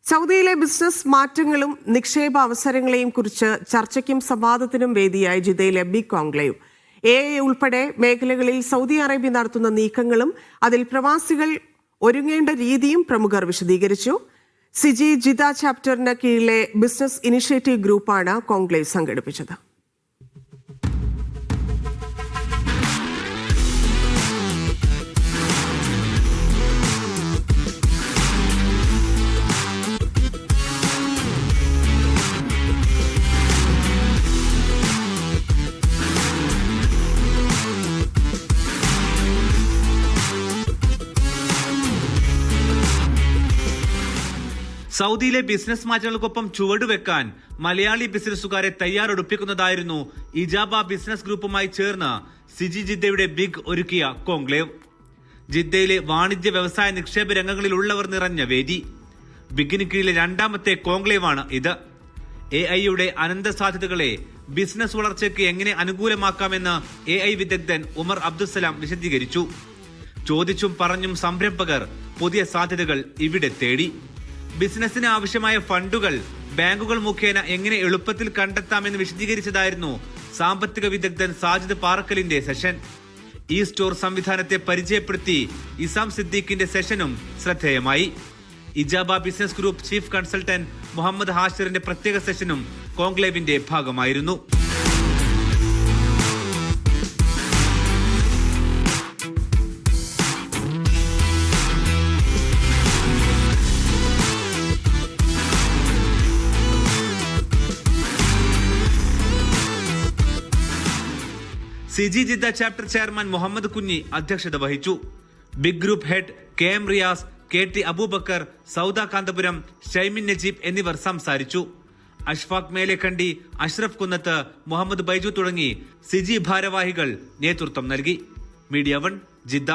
സൗദിയിലെ ബിസിനസ് മാറ്റങ്ങളും നിക്ഷേപ അവസരങ്ങളെയും കുറിച്ച് ചർച്ചയ്ക്കും സംവാദത്തിനും വേദിയായി ജിദ്ദയിലെ ബിഗ് കോൺക്ലേവ്. AI ഉൾപ്പെടെ മേഖലകളിൽ സൗദി അറേബ്യ നടത്തുന്ന നീക്കങ്ങളും അതിൽ പ്രവാസികൾ ഒരുങ്ങേണ്ട രീതിയും പ്രമുഖർ വിശദീകരിച്ചു. സിജി ജിദ്ദ ചാപ്റ്ററിന് കീഴിലെ ബിസിനസ് ഇനിഷ്യേറ്റീവ് ഗ്രൂപ്പാണ് കോൺക്ലേവ് സംഘടിപ്പിച്ചത്. സൗദിയിലെ ബിസിനസ് മാറ്റങ്ങൾക്കൊപ്പം ചുവടുവെക്കാൻ മലയാളി ബിസിനസ്സുകാരെ തയ്യാറെടുപ്പിക്കുന്നതായിരുന്നു ഇജാബ ബിസിനസ് ഗ്രൂപ്പുമായി ചേർന്ന് സിജി ജിദ്ദയുടെ ബിഗ് ഒരുക്കിയ കോൺക്ലേവ്. ജിദ്ദയിലെ വാണിജ്യ വ്യവസായ നിക്ഷേപ രംഗങ്ങളിലുള്ളവർ നിറഞ്ഞ വേദി. ബിഗിന് കീഴിലെ രണ്ടാമത്തെ കോൺക്ലേവാണ് ഇത്. AI അനന്ത സാധ്യതകളെ ബിസിനസ് വളർച്ചയ്ക്ക് എങ്ങനെ അനുകൂലമാക്കാമെന്ന് AI വിദഗ്ധൻ ഉമർ അബ്ദുസലാം വിശദീകരിച്ചു. ചോദിച്ചും പറഞ്ഞും സംരംഭകർ പുതിയ സാധ്യതകൾ ഇവിടെ തേടി. ബിസിനസിന് ആവശ്യമായ ഫണ്ടുകൾ ബാങ്കുകൾ മുഖേന എങ്ങനെ എളുപ്പത്തിൽ കണ്ടെത്താമെന്ന് വിശദീകരിച്ചതായിരുന്നു സാമ്പത്തിക വിദഗ്ധൻ സാജിദ് പാറക്കലിന്റെ സെഷൻ. ഈ സ്റ്റോർ സംവിധാനത്തെ പരിചയപ്പെടുത്തി ഇസാം സിദ്ദീഖിന്റെ സെഷനും ശ്രദ്ധേയമായി. Ijaba business group chief consultant Muhammad ഹാഷിറിന്റെ പ്രത്യേക സെഷനും കോൺക്ലേവിന്റെ ഭാഗമായിരുന്നു. CG Jeddah chapter chairman Muhammad Kunhi അധ്യക്ഷത വഹിച്ചു. Big group head KM Riyas, KT Abubakar, Sauda Kanthapuram, Shaimin Najeeb എന്നിവർ സംസാരിച്ചു. അഷ്ഫാഖ് മേലേക്കണ്ടി, അഷ്റഫ് കുന്നത്ത്, മുഹമ്മദ് ബൈജു തുടങ്ങി സിജി ഭാരവാഹികൾ നേതൃത്വം നൽകി. Media 1 Jeddah.